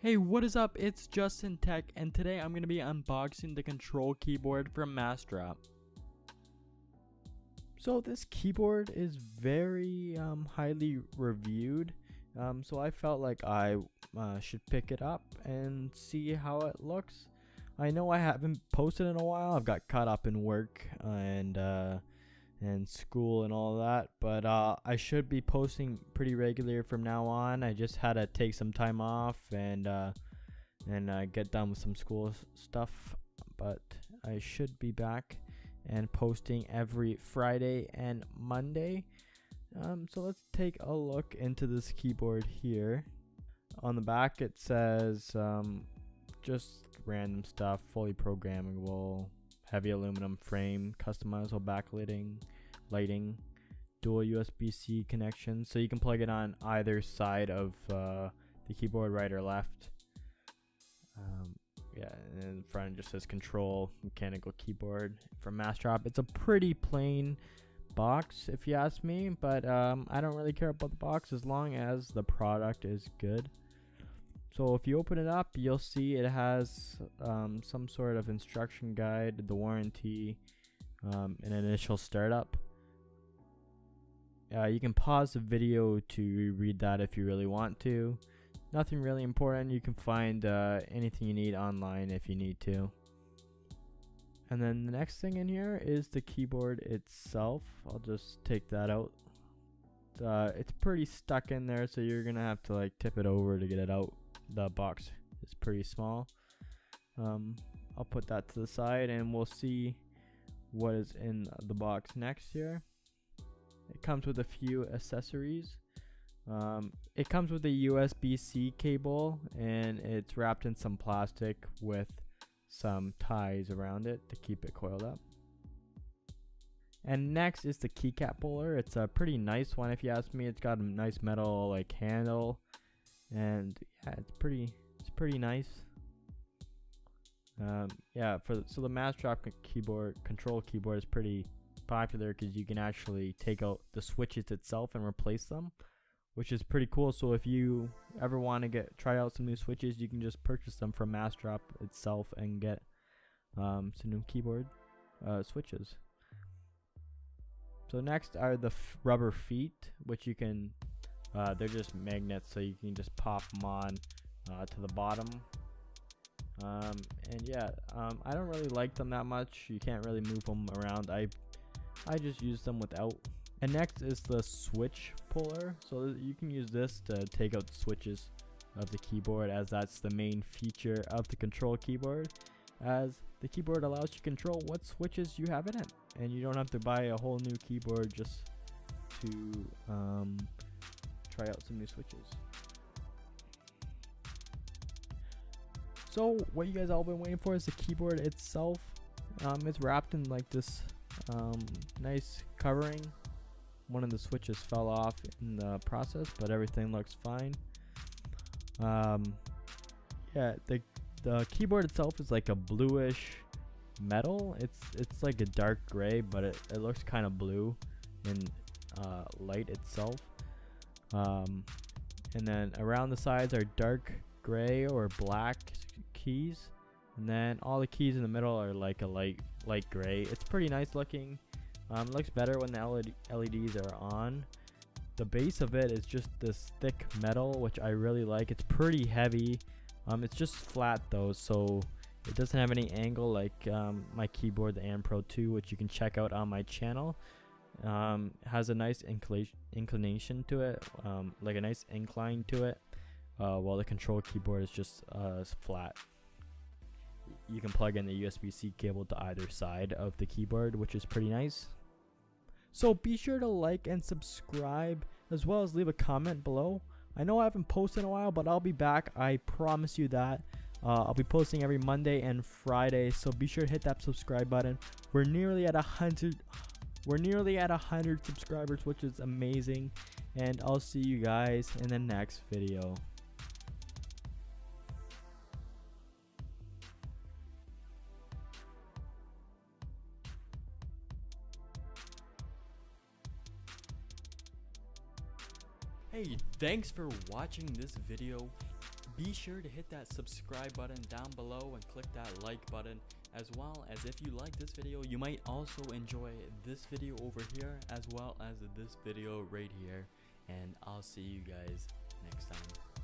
Hey, what is up? It's Justin Tech, and today I'm going to be unboxing the control keyboard from Massdrop. So this keyboard is very highly reviewed, so I felt like I should pick it up and see how it looks. I know I haven't posted in a while. I've got caught up in work and school and all that, but I should be posting pretty regular from now on. I just had to take some time off and get done with some school stuff, but I should be back and posting every Friday and Monday. So let's take a look into this keyboard here. On the back it says just random stuff: fully programmable, heavy aluminum frame, customizable backlighting, dual USB-C connection, so you can plug it on either side of the keyboard, right or left. Yeah, and in front it just says control mechanical keyboard from Massdrop. It's a pretty plain box if you ask me, but I don't really care about the box as long as the product is good. So if you open it up, you'll see it has some sort of instruction guide, the warranty, an initial startup. You can pause the video to read that if you really want to. Nothing really important. You can find anything you need online if you need to. And then the next thing in here is the keyboard itself. I'll just take that out. It's pretty stuck in there, so you're gonna have to like tip it over to get it out. The box is pretty small. I'll put that to the side and we'll see what is in the box next here. It comes with a few accessories. It comes with a USB-C cable, and it's wrapped in some plastic with some ties around it to keep it coiled up. And next is the keycap puller. It's a pretty nice one if you ask me. It's got a nice metal like handle, and yeah, it's pretty nice. Yeah, so the Massdrop keyboard, control keyboard, is pretty popular because you can actually take out the switches itself and replace them, which is pretty cool. So if you ever want to try out some new switches, you can just purchase them from Massdrop itself and get some new keyboard switches. So next are the rubber feet, which you can they're just magnets, so you can just pop them on to the bottom. And yeah, I don't really like them that much. You can't really move them around. I just use them without. And next is the switch puller. So you can use this to take out the switches of the keyboard, as that's the main feature of the control keyboard, as the keyboard allows you to control what switches you have in it, and you don't have to buy a whole new keyboard just to try out some new switches. So what you guys all been waiting for is the keyboard itself. It's wrapped in like this nice covering. One of the switches fell off in the process, but everything looks fine. Yeah, the keyboard itself is like a bluish metal. It's like a dark gray, but it looks kind of blue in light itself. And then around the sides are dark gray or black keys, and then all the keys in the middle are like a light gray. It's pretty nice looking. It looks better when the LEDs are on. The base of it is just this thick metal, which I really like. It's pretty heavy. It's just flat though, so it doesn't have any angle like my keyboard, the AM Pro 2, which you can check out on my channel. Has a nice inclination to it, like a nice incline to it, while the control keyboard is just flat. You can plug in the USB-C cable to either side of the keyboard, which is pretty nice. So be sure to like and subscribe, as well as leave a comment below. I know I haven't posted in a while, but I'll be back, I promise you that. I'll be posting every Monday and Friday, so be sure to hit that subscribe button. We're nearly at 100 subscribers, which is amazing, and I'll see you guys in the next video. Hey, thanks for watching this video. Be sure to hit that subscribe button down below and click that like button, as well as if you like this video, you might also enjoy this video over here as well as this video right here, and I'll see you guys next time.